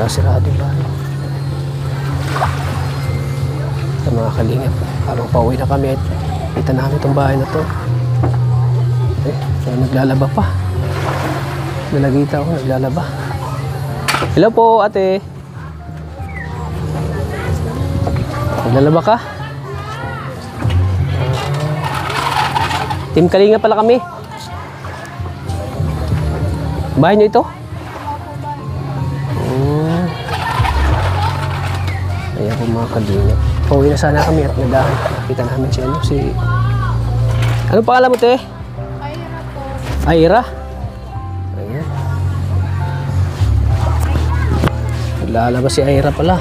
Sirado ba? Sa mga kalingap, habang pauwi na kami at kita namin itong bahay na to. Naglalaba pa. Nalagita ako, naglalaba. Hello po, ate. Naglalaba ka? Team Kalinga pala kami. Bahay niyo ito? Ayan po mga Kalinga. Pauwi na sana kami at nadahan. Nakita namin si ano, si... Ano pangalan mo, te? Aira po. Aira? Ayan. Naglalaba si Aira pala.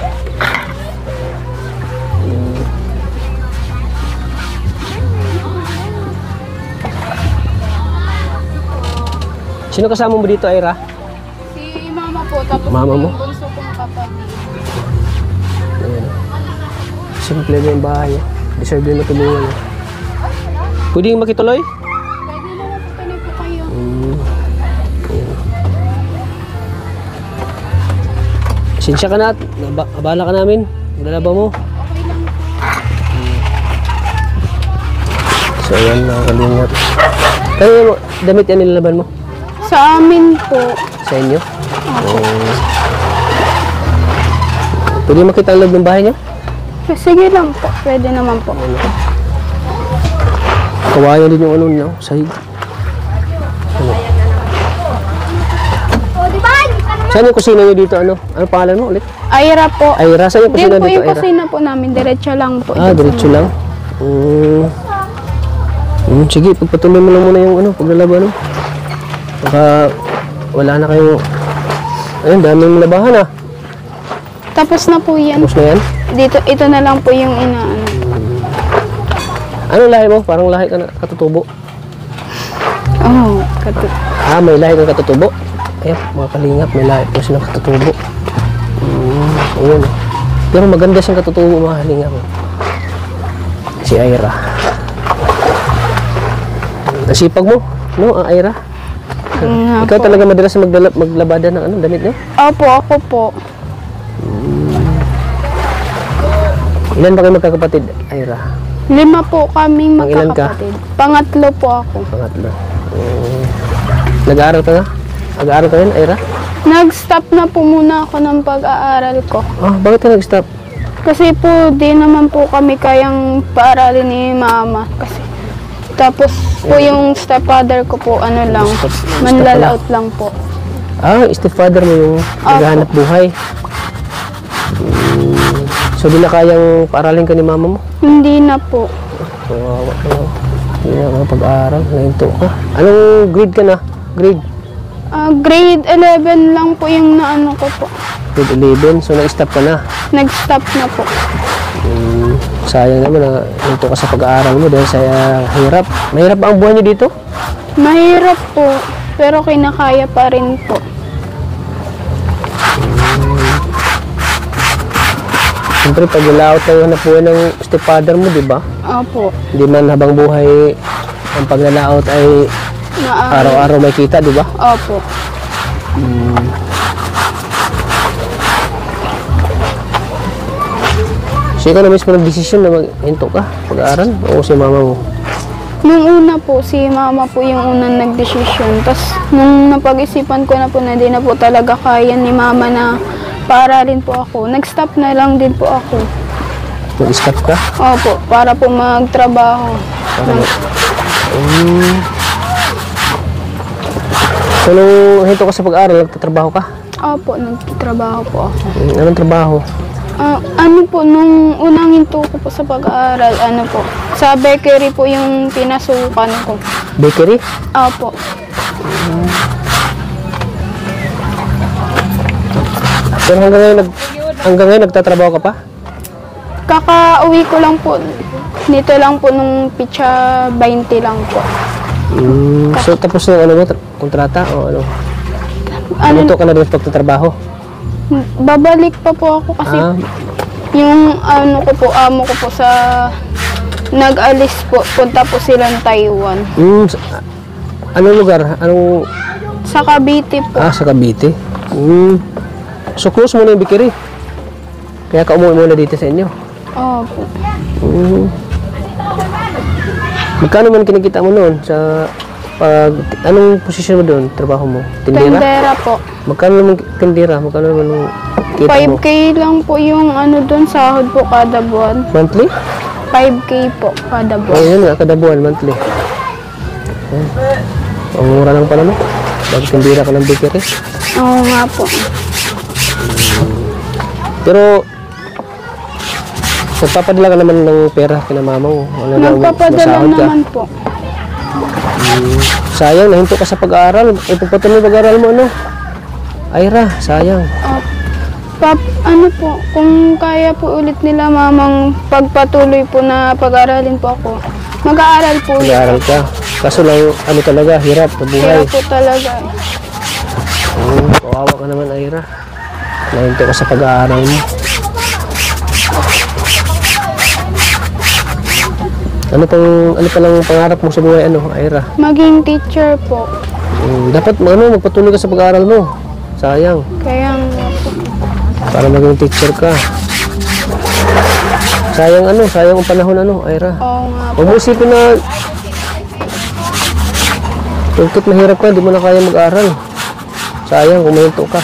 Sino kasama mo dito, Aira? Si mama po, tapos Mama mo? yung bunso kong kapatid. Ayan. Simple na yung bahay. Deserve din matulungan. Pwede yung makituloy? Pwede naman po tuloy po kayo. Ayan. Sinsya ka na at abala ka namin. Nalaba mo. Okay lang po. So ayan mga Kalingap. Kaya damit yan nilalaban mo? Sa amin po. Sa inyo? Pwede makita ang loob ng bahay niyo? Sige lang po. Pwede naman po. Kawayan din yung ano niyo, sahig. Ano? Saan yung kusina niyo dito? Ano pangalan mo ulit? Aira po. Aira, saan yung Diyan kusina po dito? yung Aira? kusina po namin. Diretso lang po. Ah, diretso lang. Sige, pagpatuloy mo lang muna yung ano, paglalaba, no? Baka wala na kayo. Ayun, daming labahan ah. Tapos na po yan. Tapos na yan? Dito, ito na lang po yung inaano. Anong lahi mo? Parang lahi ka na katutubo. Oh, May lahi kang katutubo? Ayan, mga Kalingap, may lahi po silang katutubo. Ayun. Pero maganda siyang katutubo, mga Kalingap. Si Aira. Nasipag mo, no, Aira? Ikaw po. talaga madalas maglabada ng ano, damit niyo? Opo, ako po. Ilan ba kayo magkakapatid, Aira? 5 po kaming Pangilan ka? magkakapatid. Pangatlo po ako. Pangatlo. Nag-aaral ka nga? Nag-aaral ka rin, Aira? Nag-stop na po muna ako ng pag-aaral ko. Bakit ka nag-stop? Kasi po, di naman po kami kayang paaralin ni mama. Kasi, tapos po yung stepfather ko po, ano lang, manlalaot lang po. Stepfather mo yung naghahanap buhay. So, di na kayang paaralin ka ni mama mo? Hindi na po. Kawawa ka. Hindi na makapag-aaral. Nahinto ka. Anong grade ka na? Grade? Grade 11 lang po yung naano ko po. Grade 11. So, nag-stop ka na. Nag-stop na po. Sayang naman na nahinto ka sa pag-aaral mo dahil sa hirap. Mahirap ba ang buhay niyo dito? Mahirap po, pero kinakaya pa rin po. Siyempre, pag nalaot tayo na buhay ng stepfather mo, di ba? Opo. Hindi man habang buhay ang paglalaot ay araw-araw may kita, di ba? Opo. So, ikaw na mismo nag-desisyon na maghinto ka, pag-aaral? O si mama mo? Nung una po, si mama po yung unang nagdesisyon. Tapos, nung napag-isipan ko na po na di na po talaga kaya ni mama na paaralin po ako, nag-stop na lang din po ako. Nag-stop ka? Opo, para po magtrabaho. So, nung hinto ka sa pag-aaral, nagtatrabaho ka? Opo, nagtrabaho po ako. Anong trabaho? Ano po, nung unang hinto ko po sa pag-aaral, ano po, sa bakery po yung pinasukan ko. Bakery? Opo. Pero hanggang ngayon nagtatrabaho ka pa? Kakauwi ko lang po. Nito lang po nung pitsa 20 lang po. So tapos ng ano mo, kontrata o ano? Ano, Ano ka na din sa pagtatrabaho? babalik pa po ako kasi yung ano ko po, amo ko po sa nag-alis po, punta po silang Taiwan. Anong lugar? Anong... Sa Cavite po. Sa Cavite. So close mo na yung bakery. Kaya ka umuwi muna dito sa inyo. Opo. Magkano man kinikita mo noon sa pag anong posisyon mo doon? Trabaho mo? Tindera? Tendera po. Magkano naman tindera? Magkano naman yung kita mo? 5K lang po yung ano doon, sahod po kada buwan. Monthly? 5K po kada Oh, buwan. yun nga, kada buwan, monthly. Ang mura lang pala mo. Bakit tindera ka ng bakery? Oo nga po. Pero, nagpapadala ka naman ng pera kina mama mo. Ano lang, Nagpapadala masahod ka. naman po. Sayang, nahinto ka sa pag-aaral. Ipagpatuloy pag-aaral mo, ano? Ayra, sayang. Ano po, kung kaya po ulit nila mamang pagpatuloy po na pag-aralin po ako, mag-aaral po ulit. Nag-aaral ka. Kaso lang, ano talaga, hirap sa buhay. Kaya po talaga. Kawawa ka naman, Ayra. Nahinto ka sa pag-aaral mo. Ano palang pangarap mo sa buhay, ano, Ayra? Maging teacher po. Dapat, magpatuloy ka sa pag-aaral mo. Sayang. Kaya nga po. Para maging teacher ka. Sayang sayang ang panahon, Ayra. Oo nga po. Huwag mo isipin na pagkat mahirap ka, di mo na kaya mag-aral. Sayang kung mahinto ka.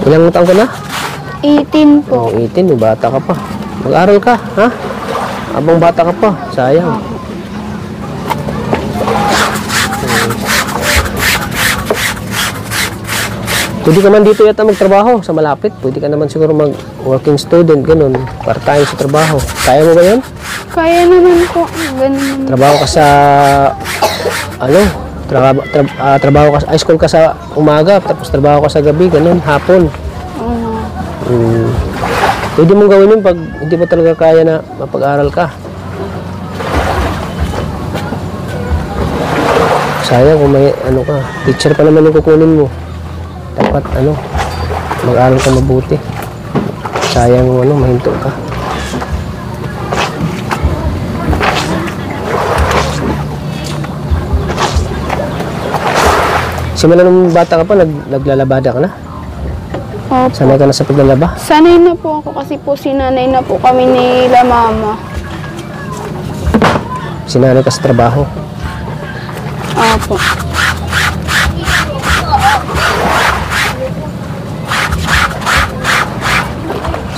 Ilang taon ka na? 18 po. 18, may bata ka pa. Mag-aral ka, ha? Abang bata ka pa, sayang. Pwede ka man dito yata magtrabaho sa malapit. Pwede ka naman siguro mag-working student, ganun. Part-time sa trabaho. Kaya mo ba yun? Kaya naman po. Ganun. Trabaho ka sa, trabaho ka, high school ka sa umaga, tapos trabaho ka sa gabi, ganun, hapon. Oo nga. Pwede mong gawin yun pag hindi mo talaga kaya na mapag-aral ka. Sayang kung may teacher pa naman yung kukunin mo. Dapat mag-aral ka mabuti. Sayang mahinto ka. Simula nung bata ka pa, naglalabada ka na? Opo. Sanay ka na sa paglalaba? Sanay na po ako kasi po sinanay na po kami nila mama. Sinanay ka sa trabaho? Opo.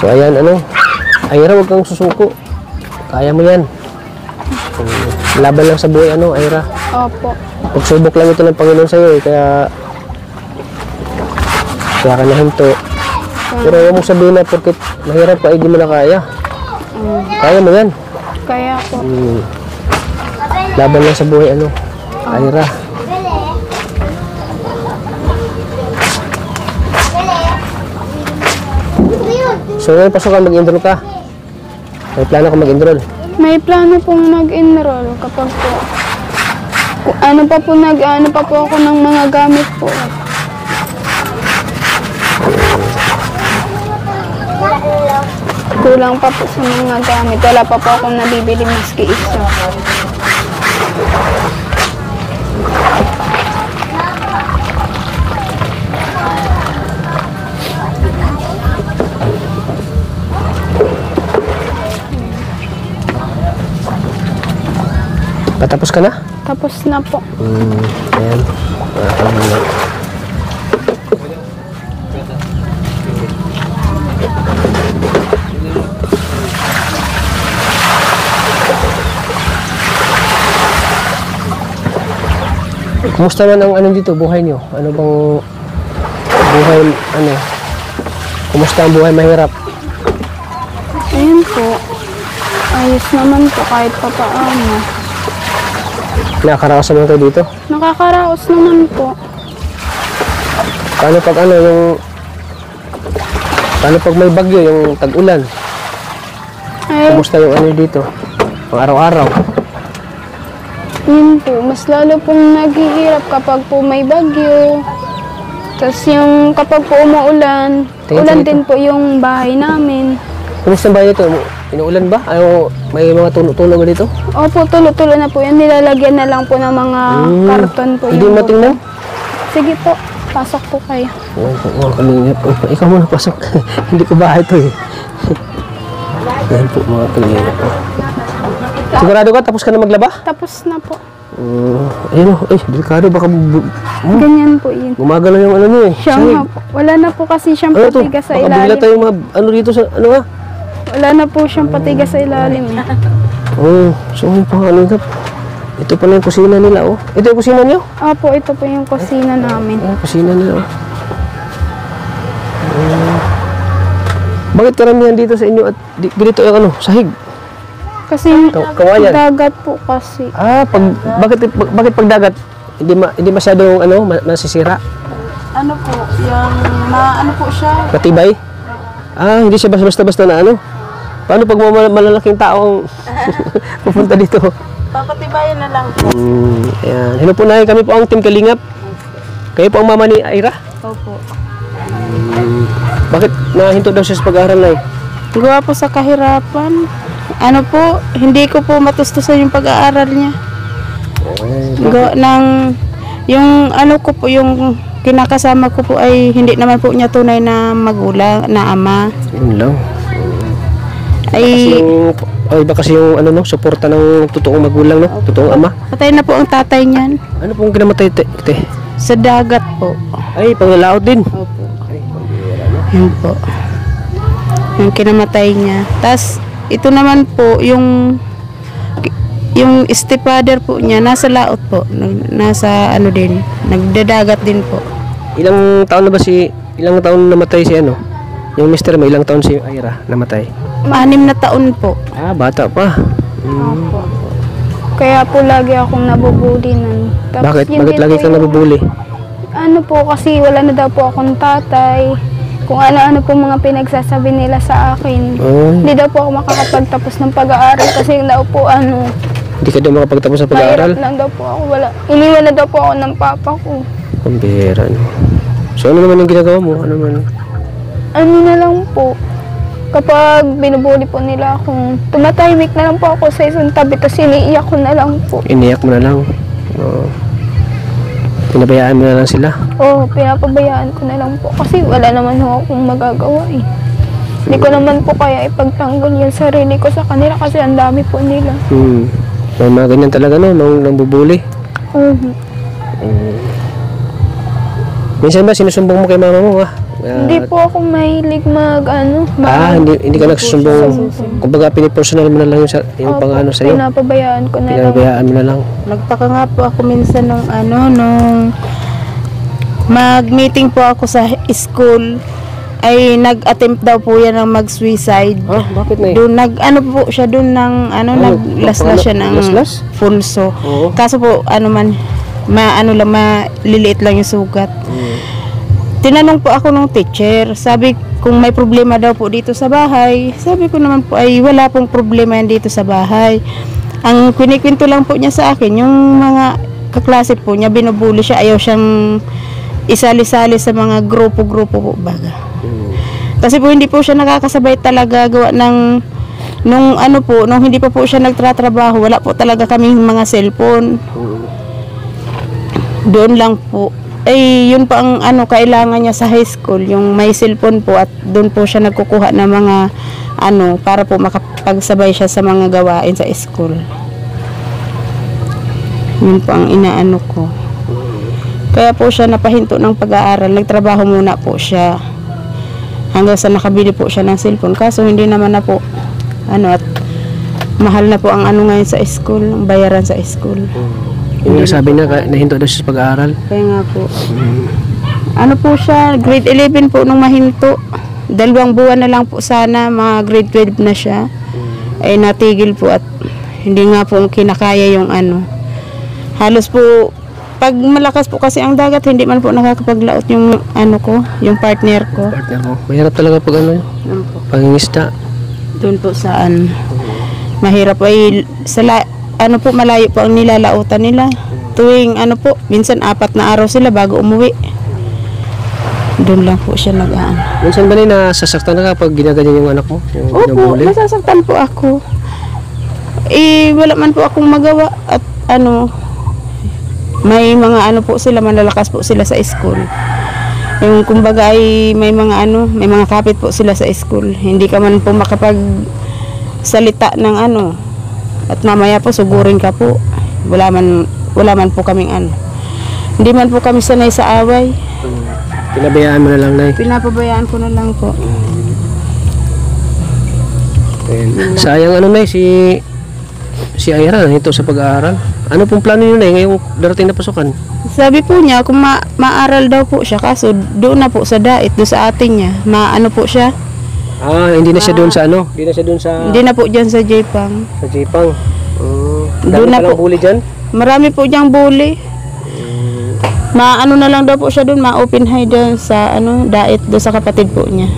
So ayan, Ayra, huwag kang susuko. Kaya mo yan. Laban lang sa buhay, Ayra. Opo. Pagsubok lang ito ng Panginoon sa'yo, kaya ka nahinto. Pero huwag mong sabihin na porket mahirap ka, hindi mo na kaya. Kaya mo yan. Kaya po. Laban lang sa buhay, Ayra. So ngayon pasok ka, mag-enroll ka. May plano ka mag-enroll. May plano pong mag-enroll kapag po ano pa po ako ng mga gamit po. Kulang pa po sa mga gamit. Wala pa po akong nabibili maski isa. Patapos ka na? Tapos na po. Ayan. Kumusta naman ang dito, buhay niyo? Ano bang buhay, kumusta ang buhay mahirap? Ayun po. Ayos naman po kahit pa paano. Nakakaraos naman kayo dito? Nakakaraos naman po. Paano pag paano pag may bagyo, yung tag-ulan? Ay, Kumusta yung dito? Pang araw-araw? yun po. Mas lalo pong naghihirap kapag po may bagyo. Tapos yung kapag po umuulan, Tingin ulan dito. din po yung bahay namin. Kumusta ba ito? Inuulan ba? May mga tunog dito? Opo, tulo-tulo na po yan. Nilalagyan na lang po ng mga karton po Hindi yung matingnan? Sige po. Pasok po kayo. Ayan po mga kalingap. Oh, ikaw muna pasok. Hindi ko bahay ito eh. Ayan po mga kalingap. Sigurado ka? Tapos ka na maglaba? Tapos na po. Ayun oh. Delikado. Baka Ganyan po yun. gumagalaw yung ano niya eh. Siya nga po. Wala na po kasi siyang Ano to? patigas sa Baka bigla ilalim. tayong ano dito sa ano ah. Wala na po siyang patigas sa ilalim. So yun po mga kalingap. Ito pala yung kusina nila oh. Ito yung kusina niyo? Opo, ito po yung kusina namin. Kusina nila oh. Bakit karamihan dito sa inyo at ganito yung ano, sahig? Kasi Kawayan. dagat po kasi. Bakit pag dagat hindi masyadong ano, masisira, Ano po, yung ano po siya, matibay? Hindi siya basta-basta na ano. Paano pag mga malalaking taong pupunta dito? papatibayan na lang po. Ayan. Hello po na kami po ang Team Kalingap. Kayo po ang mama ni Ira. Opo. Bakit nahinto daw siya sa pag-aaral na eh? Gawa po sa kahirapan. Ano po, hindi ko po matustusan yung pag-aaral niya. Gawa ng, yung ano ko po, yung kinakasama ko po ay hindi naman po niya tunay na magulang, na ama. Yun lang. Ay, Iba kasi yung ano no, suporta ng totoong magulang no, totoong ama. patay na po ang tatay niyan. Ano pong kinamatay te? Sa dagat po. Ay, panglalaot din. Opo. Yun po. Yung kinamatay niya. Tapos, ito naman po, yung stepfather po niya, nasa laot po. Nasa ano din, nagdadagat din po. Ilang taon namatay si ano? Yung mister mo, ilang taon si Ira namatay? 6 na taon po. Bata pa. Kaya po lagi akong nabubuli nun. Tapos Bakit? yun Bakit din lagi po kang yung- nabubuli? Ano po, kasi wala na daw po akong tatay. Kung ano-ano po mga pinagsasabi nila sa akin. Hindi daw po ako makakapagtapos ng pag-aaral kasi daw po Hindi ka daw makapagtapos sa pag-aaral? mahirap lang daw po ako. Iniwan na daw po ako ng papa ko. Pambihira no. So ano naman yung ginagawa mo? Ano man? Ano na lang po, kapag binubuli po nila akong, tumatahimik na lang po ako sa isang tabi, tapos iniiyak ko na lang po. Iniyak mo na lang. Pinabayaan mo na lang sila. Pinapabayaan ko na lang po kasi wala naman ho akong magagawa eh. Hindi ko naman po kaya ipagtanggol yung sarili ko sa kanila kasi ang dami po nila. May mga ganyan talaga no, nang bubuli. Minsan ba sinusumbong mo kay mama mo Hindi po ako mahilig hindi ka nagsusumbong. Kumbaga pinipersonal mo na lang yung pang-ano sa'yo. Pinapabayaan ko na lang. Pinabayaan mo na lang. Nagtaka nga po ako minsan nung mag-meeting po ako sa school, ay nag-attempt daw po yan ng mag-suicide. Bakit na Doon po siya doon ng laslas siya ng laslas? pulso. Oo. Kaso po maliliit lang yung sugat. Tinanong po ako ng teacher, sabi kung may problema daw po dito sa bahay. Sabi ko naman po ay wala pong problema yan dito sa bahay. Ang kwento lang po niya sa akin, yung mga kaklase po niya, binubuli siya, ayaw siyang isali-sali sa mga grupo-grupo po baga. Kasi po hindi po siya nakakasabay talaga gawa ng nung hindi pa po siya nagtratrabaho, wala po talaga kaming mga cellphone. Doon lang po. Yun pa ang kailangan niya sa high school, yung may cellphone po, at doon po siya nagkukuha ng mga para po makapagsabay siya sa mga gawain sa school. Yun po ang inaano ko. Kaya po siya napahinto ng pag-aaral, nagtrabaho muna po siya. Hanggang sa nakabili po siya ng cellphone, kaso hindi naman na po at mahal na po ang ngayon sa school, ang bayaran sa school. Yung sabi na nahinto daw siya sa pag-aaral. Kaya nga po. Po siya, grade 11 po nung mahinto. 2 buwan na lang po sana, mga grade 12 na siya. Ay natigil po at hindi nga po kinakaya yung Halos po, pag malakas po kasi ang dagat, hindi man po nakakapaglaot yung yung partner ko. Mahirap talaga pag pangingisda. Doon po saan. Mahirap ay malayo po ang nilalautan nila. Tuwing minsan 4 na araw sila bago umuwi. Doon lang po siya Minsan ba nasasaktan na kapag ginaganyan yung anak mo? Opo, nasasaktan po ako. Wala man po akong magawa at may mga po sila, malalakas po sila sa school. Yung kumbaga ay may mga may mga kapit po sila sa school. Hindi ka man po makapag salita ng at mamaya po sugurin ka po. Wala man po kaming Hindi man po kami sanay sa away. Pinabayaan mo na lang, Nay. Pinapabayaan ko na lang po. Ayan. Sayang Nay, si Ira nito sa pag-aaral. Ano pong plano niyo, Nay, ngayong darating na pasukan? Sabi po niya kung maaral daw po siya, kaso doon na po sa dait, doon sa atin niya. Po siya. Hindi na siya doon sa Hindi na siya doon sa... Hindi na po dyan sa Jepang. Sa Jepang. Doon na po. Bully dyan? Marami po diyang bully. Na lang daw po siya doon, ma-open high doon sa dait doon sa kapatid po niya.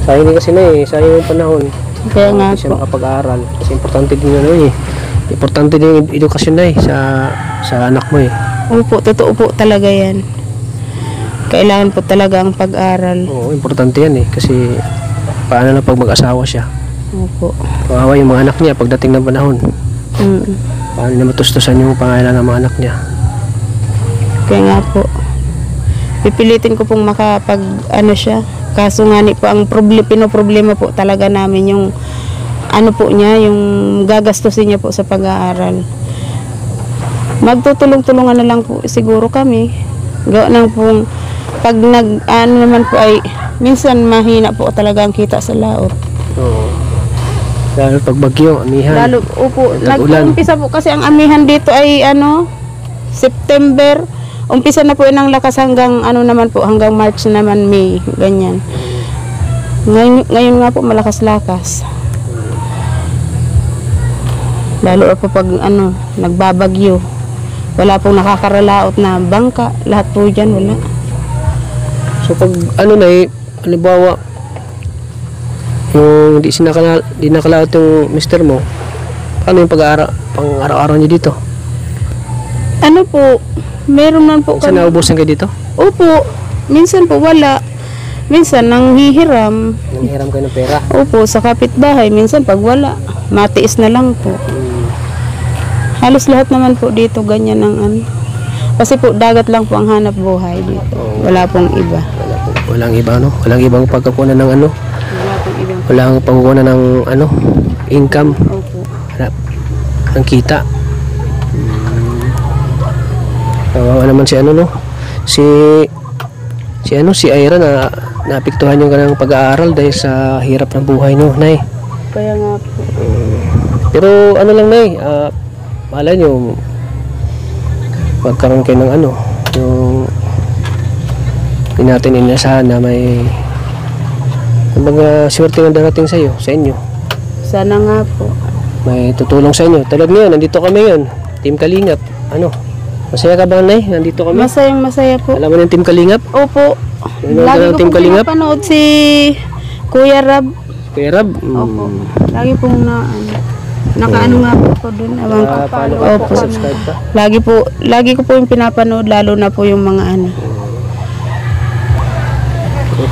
Sayang din kasi sayang yung panahon. Kaya nga Hindi siya po. makapag-aaral. Kasi importante din Importante din yung edukasyon sa anak mo Opo, totoo po talaga yan. Kailangan po talaga ang pag-aral. Oo, importante yan Kasi paano na pag mag-asawa siya? Opo. Kawawa yung mga anak niya pagdating ng panahon. Paano na matustusan yung pangailangan ng mga anak niya? Kaya nga po. Pipilitin ko pong siya. Kaso nga po ang pinoproblema po talaga namin yung po niya, yung gagastusin niya po sa pag-aaral. Magtutulong-tulungan na lang po siguro kami. Gawa nang pong pag naman po ay minsan mahina po talaga ang kita sa laot. Oo. Lalo pag bagyo, amihan. Nag-umpisa po kasi ang amihan dito ay September. Umpisa na po ng lakas hanggang hanggang March naman, May, ganyan. Ngayon nga po malakas-lakas. Lalo po pag nagbabagyo. Wala pong nakakaralaot na bangka, lahat po diyan wala. So pag halimbawa yung di nakalaot yung mister mo, paano yung pang-araw-araw niyo dito? Meron man po Saan naubusan kayo dito? Opo, minsan po wala. Minsan nanghihiram. Nanghiram kayo ng pera? Opo, sa kapitbahay. Minsan pag wala, matiis na lang po. Halos lahat naman po dito ganyan ang Kasi po dagat lang po ang hanap buhay dito. Wala pong iba. Walang iba Walang ibang pagkukunan ng Wala pong ibang. Walang pagkukunan ng income. Opo. Ang kita. Kawawa naman si Ira na naapektuhan yung kanyang pag-aaral dahil sa hirap ng buhay Nay. Kaya nga po. Pero lang Nay, malay nyo magkaroon kayo ng yung hindi natin inasahan na may mga swerte na darating sa inyo. Sana nga po. May tutulong sa inyo. Tulad ngayon, nandito kami ngayon, Team Kalingap. Masaya ka ba, Nay? Nandito kami? Masaya po. Alam mo na yung Team Kalingap? Opo. Lagi ko pong pinapanood si Kuya Rab. Kuya Rab? Opo. Lagi pong nakaano nga po ko dun. Ewan ko. Opo. Subscribe ka? Lagi ko po yung pinapanood, lalo na po yung mga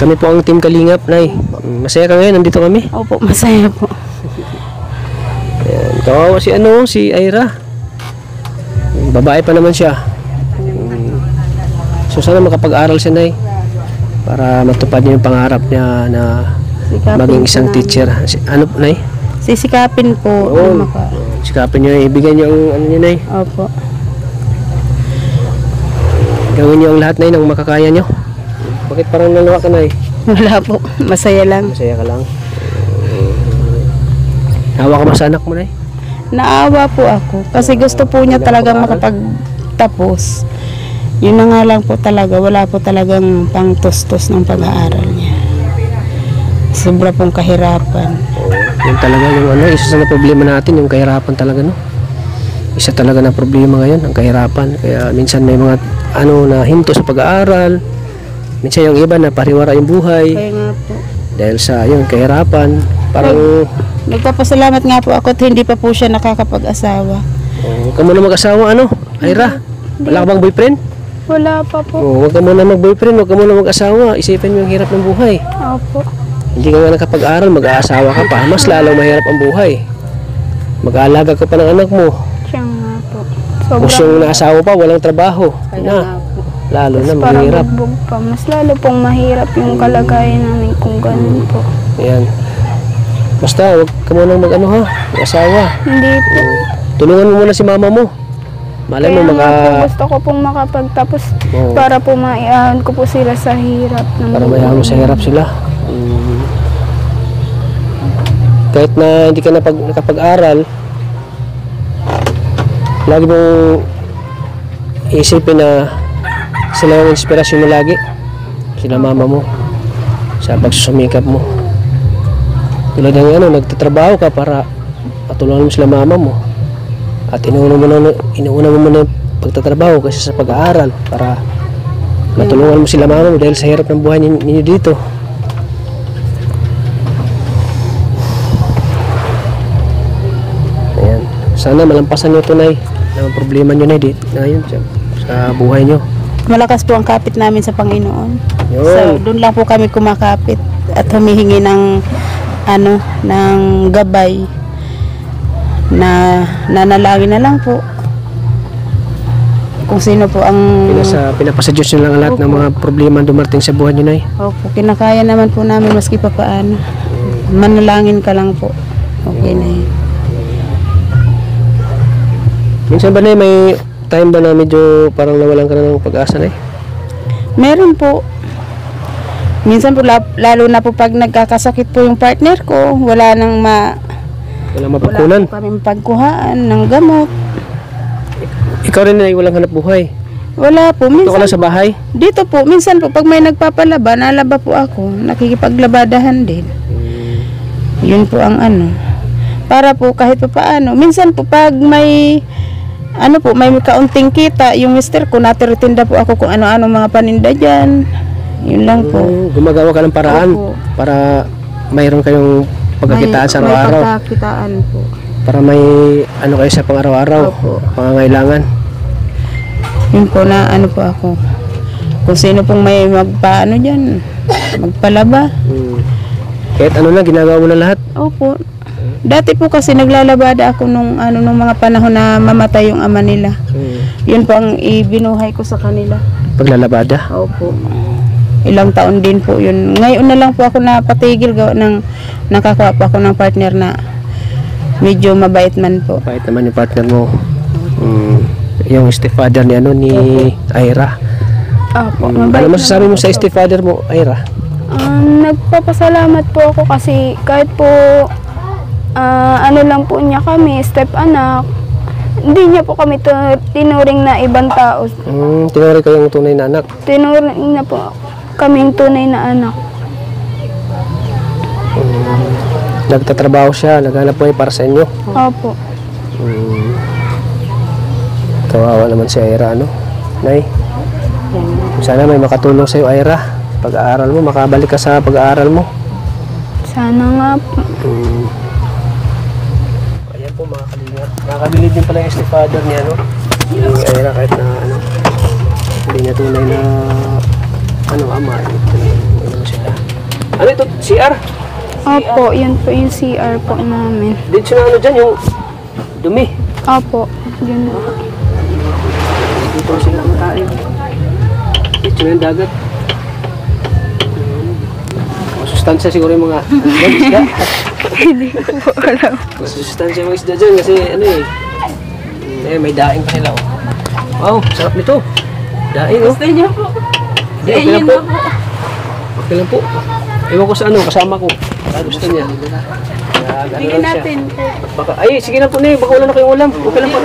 Kami po ang Team Kalingap, Nay. Masaya ka ngayon? Nandito kami? Opo, masaya po. Ayan. Kawawa si Ira. Babae pa naman siya. So sana makapag-aral siya, Nay, para matupad niya yung pangarap niya na maging isang teacher. Nay? Sisikapin po. Oo. Sikapin niyo, ibigay niyo ang niyo, Nay. Opo. Gawin niyo ang lahat, Nay, ng makakaya niyo. Bakit parang naluwa ka, Nay? Wala po. Masaya lang. Masaya ka lang. Hawa ka ba sa anak mo, Nay? Naawa po ako. Kasi gusto po niya talagang makapagtapos. Yun na nga lang po talaga. Wala po talagang pang-tustos ng pag-aaral niya. Sobra pong kahirapan. Yun talaga yung isa sa problema natin, yung kahirapan talaga, Isa talaga na problema ngayon, ang kahirapan. Kaya minsan may mga na hinto sa pag-aaral. Minsan yung iba na pariwara yung buhay. Kaya nga po. Dahil sa kahirapan, parang nagpapasalamat nga po ako at hindi pa po siya nakakapag-asawa. huwag ka muna mag-asawa, Ira? Wala ka bang boyfriend? Wala pa po. Huwag ka muna mag-boyfriend, huwag ka muna mag-asawa. Isipin mo yung hirap ng buhay. Opo. Hindi ka nga nakapag-aral, mag-aasawa ka pa. Mas lalo mahirap ang buhay. Mag-aalaga ka pa ng anak mo. Siya nga po. Kung siyang naasawa pa, walang trabaho. Kaya nga po. Lalo na Parang mahirap. bugbog pa. Mas lalo pong mahirap yung kalagayan namin kung ganun po. Ayan. Basta, huwag ka muna mag-ano ha, mag-asawa. Hindi po. Tulungan mo muna si mama mo. Malay Kaya mo nga po maka... gusto ko pong makapagtapos Oo. para po maiahan ko po sila sa hirap. Ng Para mayaman mo sa hirap sila. Kahit na hindi ka nakapag-aral, lagi mong isipin na sila yung inspirasyon mo lagi. Sila mama mo. Sa pagsusumikap mo. Tulad ng ano, nagtatrabaho ka para matulungan mo sila mama mo. At inuuna mo muna yung pagtatrabaho kaysa sa pag-aaral para matulungan mo sila mama mo dahil sa hirap ng buhay ninyo dito. Ayan. Sana malampasan nyo tunay ang problema nyo na dito ngayon sa buhay nyo. Malakas po ang kapit namin sa Panginoon. Yun. So, doon lang po kami kumakapit at humihingi ng ng gabay na nanalangin na lang po. Kung sino po ang Pinapasa Diyos nyo lang lahat ng mga problema dumating sa buhay nyo, Nay. Opo, kinakaya naman po namin maski pa paano. Manalangin ka lang po. Okay na yun. Minsan ba, Nay, may time ba na medyo parang nawalan ka na ng pag-asa, Nay? Meron po. Minsan po, lalo na po pag nagkakasakit po yung partner ko, wala Walang mapagkunan. po kami pagkuhaan ng gamot. Ikaw rin, Nay, walang hanap buhay. Wala po. Ito ka Minsan, lang sa bahay. dito po, minsan po, pag may nagpapalaba, nalaba po ako. Nakikipaglabadahan din. Yun po ang para po kahit pa paano. Minsan po, pag may may kaunting kita, yung mister ko, natiritinda po ako kung ano-ano mga paninda dyan. Yun lang po. Gumagawa ka ng paraan Opo. para mayroon kayong pagkakitaan sa May araw-araw. pagkakitaan po. Para may kayo sa pang-araw-araw. Opo. Pangangailangan. Yun po na po ako. Kung sino pong may magpaano dyan, magpalaba. Kahit ano na, ginagawa mo na lahat. Opo. Dati po kasi naglalabada ako nung mga panahon na mamatay yung ama nila. Yun po ang ibinuhay ko sa kanila. Paglalabada. Opo. Ilang taon din po yun. Ngayon na lang po ako napatigil gawa ng nakakuha po ako ng partner na medyo mabait man po. Kahit naman yung partner mo. Yung stepfather ni Ira. Opo. Ano mabait masasabi mo naman sa po. stepfather mo, Ira? Nagpapasalamat po ako kasi kahit po lang po niya kami, step anak, hindi niya po kami tinuring na ibang tao. Tinuri kayong tunay na anak. Tinuring na po kaming tunay na anak. Nagtatrabaho siya, naghanap buhay para sa inyo. Opo. Kawawa naman si Ira, Nay? Sana may makatulong sa'yo, Ira. Pag-aaral mo, makabalik ka sa pag-aaral mo. Sana nga po. Ayan po, mga kalingap. Nakakabilib din pala yung stepfather niya, ni Ira, kahit na, hindi niya tunay na, ama. Sila. Ano ito? CR? Opo, yun po yung CR po namin. Dito na dyan, yung dumi. Opo, yun po. Dito sila kumakain. Dito na yung dagat. Masustansya siguro yung mga isda. Hindi ko po alam. Masustansya yung mga isda dyan kasi may daing pa sila. Wow, sarap nito. Daing, Gusto niyo po? Okay lang po. Okay lang po. Ewan ko sa kasama ko. Gusto niya. Bigyan natin po. Sige na po, Nay. Baka wala na kayong ulam. Okay lang po.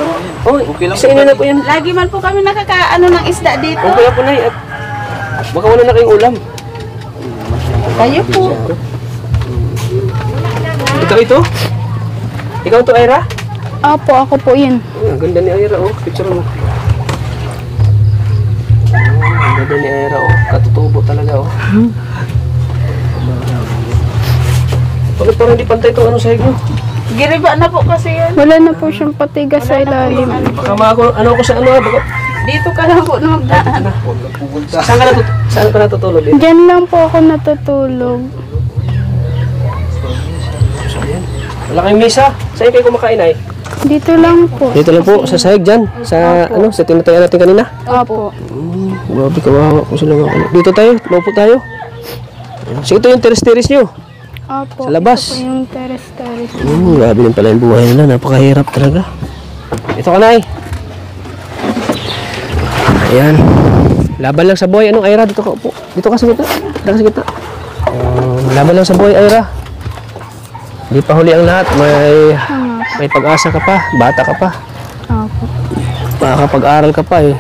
Okay lang. Isa na po yan. Lagi man po kami nakakaano ng isda dito. Okay lang po, Nay. At baka wala na kayong ulam. Kayo po. Ito? Ikaw to, Ira? Opo, ako po yun. Ang ganda ni Ira, picture mo. Ang ganda ni Ira, katutubo talaga, Bakit parang di pantay itong sahig mo? Giriba na po kasi yan. Wala na po siyang patigas sa ilalim. Baka ako sa baka... Dito ka lang po na magdaan. Saan ka natutulog? Diyan lang po ako natutulog. Wala kayong misa? Saan kayo kumakain, Ay? Dito lang po. Dito lang po, sa sahig dyan. Sa, ano, sa tinatayan natin kanina. Opo. Grabe, kawawa po sila. Dito tayo, maupo tayo. So, ito yung teres-teres nyo. Opo. Sa labas. Ito po yung teres-teres. Grabe din pala yung buhay nila. Napakahirap talaga. Ito ka, Nay. Ayan. Laban lang sa buhay. Anong Ira? Dito ka upo. Dito ka sa gitna. Dito ka sa gitna. Laban lang sa buhay, Ira. Di pa huli ang lahat. May pag-asa ka pa. Bata ka pa. Opo. Makakapag-aral ka pa eh.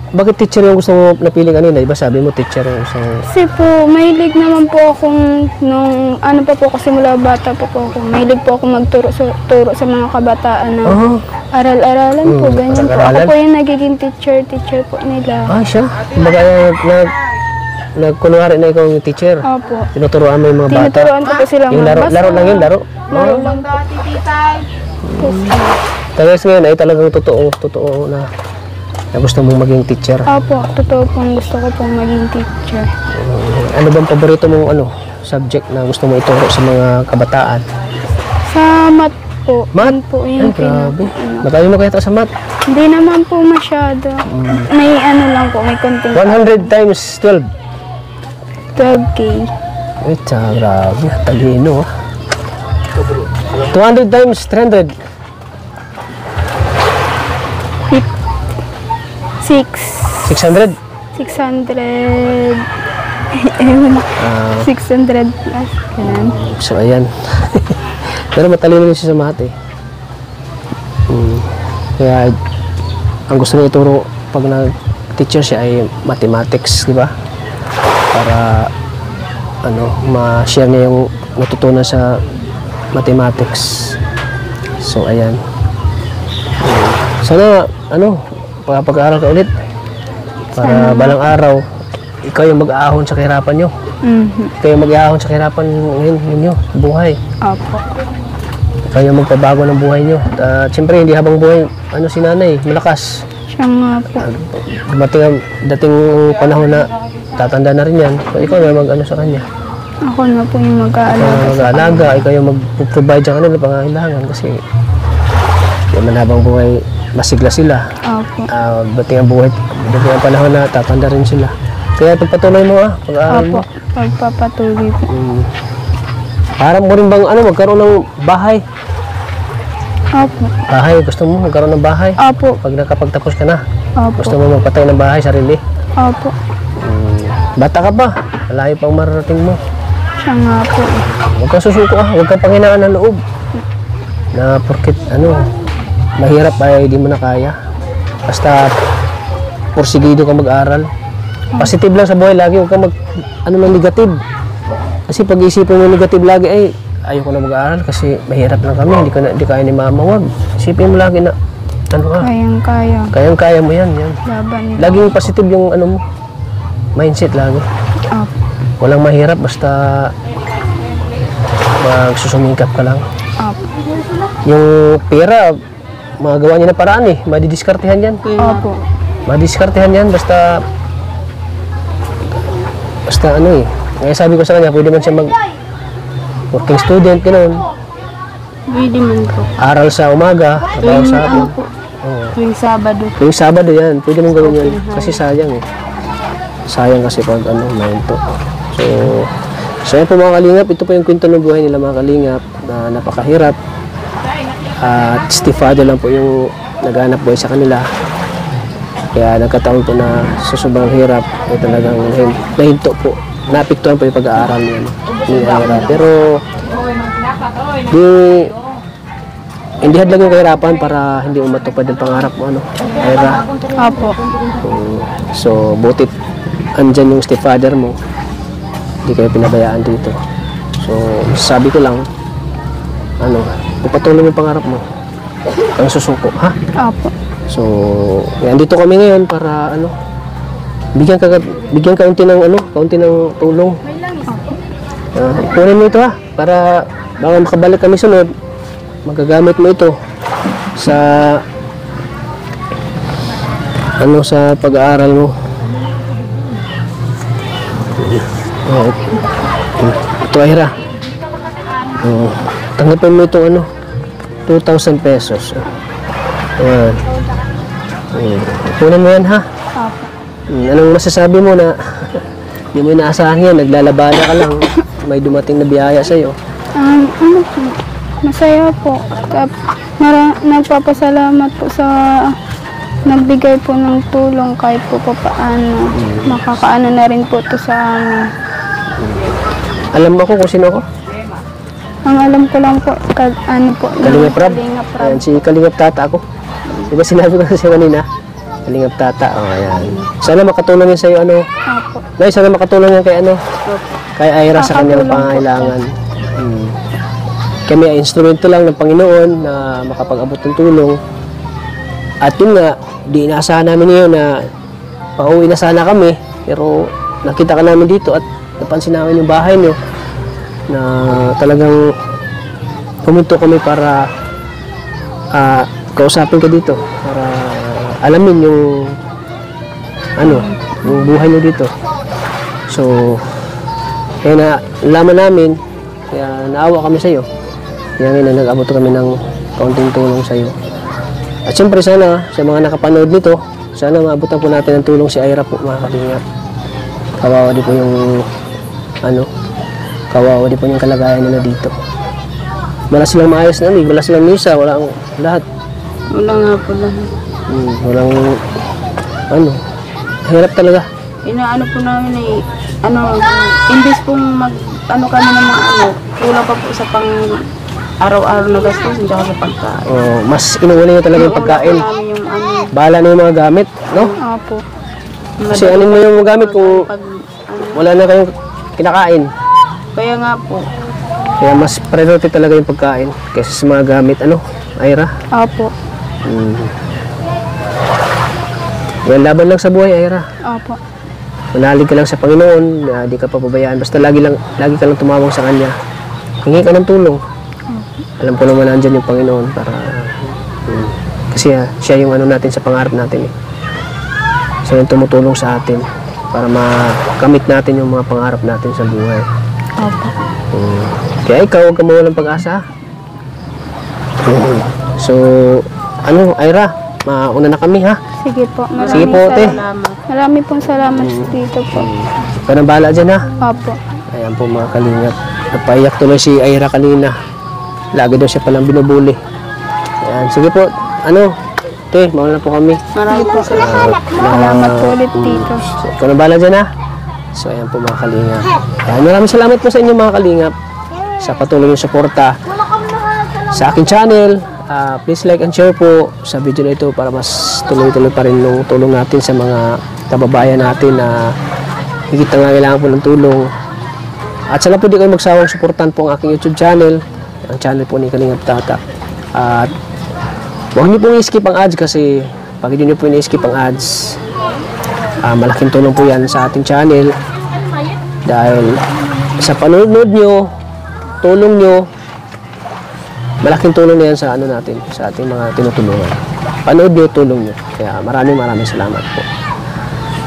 Bakit teacher yung gusto mo napili kanina? Diba sabi mo teacher yung gusto mo? Kasi po, mahilig naman po akong nung ano pa po kasi mula bata pa po ako. Mahilig po ako magturo turo sa mga kabataan na aral-aralan po, ganyan po. Ako aral-aralan? po yung nagiging teacher po nila. Siya? Kumbaga nagkunwari na ikaw yung teacher. Opo. Tinuturoan mo yung mga bata. Tinuturoan ko po silang Yung laro lang yun, laro? Laro lang po. Tapos ngayon ay talagang totoo na gusto mong maging teacher. Opo, totoo pong gusto ko pong maging teacher. Ano bang paborito mong subject na gusto mo ituro sa mga kabataan? Sa math po. Math? Yun po Ay, yung grabe. Matayo mo kaya sa math? Hindi naman po masyado. May ano lang po, may konting 100 times 12. 12K. Grabe. Talino. 200 times 300. 600. 600. Ewan. 600 plus. Ganun. So, ayan. Pero matalino din siya sa math eh. Kaya, ang gusto niya ituro pag nag-teacher siya ay mathematics, di ba? Para, ma-share niya yung natutunan sa mathematics. So, ayan. Sana, pag-aaral ka ulit. Para balang araw, ikaw yung mag-aahon sa kahirapan nyo. Ikaw yung mag-aahon sa kahirapan ninyo, buhay. Opo. Ikaw yung magpabago ng buhay nyo. At siyempre, hindi habang buhay, si nanay, malakas. Siya nga po. Dating panahon na tatanda na rin yan, ikaw na mag sa kanya. Ako na po yung mag-aalaga. Mag-aalaga, ikaw yung mag-provide sa kanila pangangailangan kasi naman habang buhay, masigla sila. Opo. Dating ang panahon na tatanda rin sila. Kaya pagpatuloy mo pag-aaral mo. Opo. Pagpapatuloy po. Para mo rin bang magkaroon ng bahay? Opo. Bahay, gusto mo magkaroon ng bahay? Opo. Pag nakapagtapos ka na, Opo. gusto mo magpatay ng bahay, sarili? Opo. Bata ka pa, malayo pang mararating mo. Siya nga po. Huwag kang susuko huwag kang panghinaan ng loob. Na porket mahirap ay di mo na kaya. Basta porsigido ka mag-aral. Positive lang sa buhay lagi, huwag kang ng negative. Kasi pag isipin mo negative lagi ay ayoko na mag-aaral kasi mahirap lang kami, hindi kaya ni mama. Wag. Isipin mo lagi na Kayang-kaya. kayang-kaya mo yan. Laban. Laging positive yung mo. Mindset lagi. Opo. Walang mahirap basta magsusumikap ka lang. Opo. Yung pera, magawa niya na paraan madidiskartehan yan. Opo. Madidiskartehan yan basta Kaya sabi ko sa kanya, pwede man siya working student, gano'n. Pwede man po. Aral sa umaga, trabaho sa hapon. Tuwing Sabado. Yung Sabado yan, pwede mong gawin yan. Kasi sayang Sayang kasi pag mahinto. So yan po mga kalingap, ito po yung kwento ng buhay nila mga kalingap na napakahirap. At stepfather lang po yung naghanap buhay sa kanila. Kaya nagkataon po na sa sobrang hirap ay talagang nahinto po. Naapektuhan po yung pag-aaral niya. Pero hindi hadlang yung kahirapan para hindi mo matupad ang pangarap mo. Ira. Opo. So butit andyan yung stepfather mo. Hindi kayo pinabayaan dito. So sabi ko lang, pupatuloy mo yung pangarap mo. Ang susuko, ha? Opo. So, andito kami ngayon para bigyan ka kaunti ng tulong. Kunin mo ito para baka makabalik kami sunod, magagamit mo ito sa sa pag-aaral mo. Ito Ira. Tanggapin mo itong ano, 2,000 pesos. Ayan. Kunin mo yan ha. Opo. Anong masasabi mo na hindi mo inaasahan yan, naglalabada ka lang, may dumating na biyaya sa'yo. Ano po, masaya po. Nagpapasalamat po sa nagbigay po ng tulong kahit po paano. Makakaano na rin po to sa amin. Alam mo ako kung sino ako? Ang alam ko lang po, ano po, Kalingap Rab. Kalingap Rab. Ayan, si Kalingap Tata ako. Di ba sinabi ko kasi kanina? Kalingap Tata. Oh, ayan. Sana makatulong yun sa'yo, ano? Opo. Nay, sana makatulong yan kay ano? Kay Ira sa kanyang Makakatulong po. pangailangan. Kami ay instrumento lang ng Panginoon na makapag-abot ng tulong. At yun nga, di inaasahan namin ngayon na pauwi na sana kami. Pero nakita ka namin dito at napansin namin yung bahay nyo na talagang pumunto kami para kausapin ka dito. Para alamin yung ano, yung buhay nyo dito. So, kaya na laman namin, kaya naawa kami sa'yo. Kaya ngayon nag-abot kami ng kaunting tulong sa'yo. At siyempre sana, sa mga nakapanood nito, sana maabutan po natin ng tulong si Ira po, mga kalingap. Kawawa din po yung, ano, kawawa din po yung kalagayan nila dito. Wala silang maayos na wala silang misa, wala ang lahat. Wala nga po lahat. Walang, ano, hirap talaga. Inaano po namin eh, imbes pong ano kami ng mga kulang pa po sa pang araw-araw na gastos, hindi ako sa pagkain. Oh, mas inuuli nyo talaga yung pagkain. Inuuna po namin yung Bahala na yung mga gamit, no? Opo. Kasi anin mo yung mga gamit kung wala na kayong kinakain. Kaya nga po, Kaya mas priority talaga yung pagkain kaysa sa mga gamit, ano, Ira? Opo. Yan, laban lang sa buhay, Ira. Opo. Manalig ka lang sa Panginoon, na di ka papabayaan. Basta lagi ka lang tumawag sa Kanya. Hingi ka ng tulong. Alam ko naman nandyan yung Panginoon para kasi siya yung ano natin sa pangarap natin eh. Siya yung tumutulong sa atin para makamit natin yung mga pangarap natin sa buhay. Opo. Kaya ikaw, huwag ka mawalang pag-asa. So, ano, Ira, mauna na kami ha. Sige po. Sige po, te. Marami pong salamat dito po. Ikaw nang bahala dyan ha. Opo. Ayan po mga kalingap. Napaiyak tuloy si Ira kanina. Lagi daw siya palang binubuli. Ayan, sige po. Ano, te, mauna na po kami. marami po salamat. Salamat po ulit dito. So, ikaw nang bahala dyan ha. So, ayan po mga kalingap. Ayan, maraming salamat po sa inyo mga kalingap sa patuloy yung suporta sa aking channel. Please like and share po sa video na ito para mas tuloy-tuloy pa rin yung tulong natin sa mga kababayan natin na higit na kailangan po ng tulong. At sana po di kayo magsawang suportan po ang aking YouTube channel, ang channel po ni Kalingap Tata. At huwag niyo pong i-skip ang ads kasi pag hindi niyo po i-skip ang ads, malaking tulong po yan sa ating channel dahil sa panonood nyo, tulong nyo, malaking tulong na yan sa ano natin, sa ating mga tinutulungan. Panood nyo, tulong nyo. Kaya maraming salamat po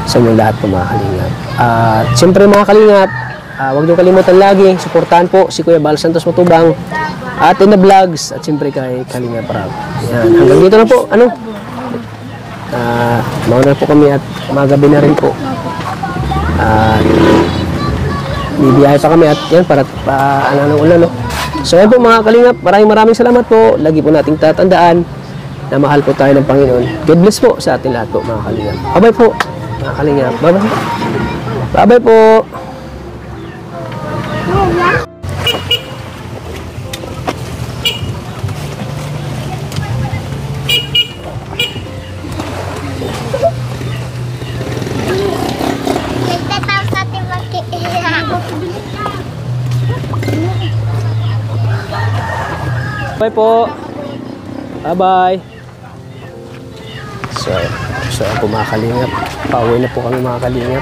sa inyo lahat po mga kalingap. At siyempre mga kalingap, huwag nyo kalimutan lagi, suportahan po si Kuya Bal Santos Matubang at in the vlogs at siyempre kay Kalingap Rab. Yan, hanggang dito na po, ano? Mauna po kami at magabi na rin po. Bibiyahe pa kami at yan para ng ulan, no? So yan po mga kalingap, maraming salamat po. Lagi po nating tatandaan na mahal po tayo ng Panginoon. God bless po sa ating lahat po mga kalingap. Bye-bye po mga kalingap. Bye-bye. Bye-bye po. Bye po. Bye-bye. So yan po mga kalingap. Pauwi na po kami mga kalingap.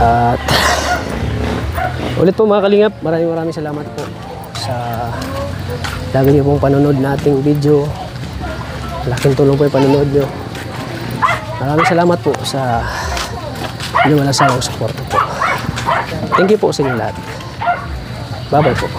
At ulit po mga kalingap, maraming salamat po sa lagi niyo pong panonood nating video. Laking tulong po yung panonood niyo. Maraming salamat po sa inyong walang sawang suporta po. Thank you po sa inyo lahat. Bye-bye po.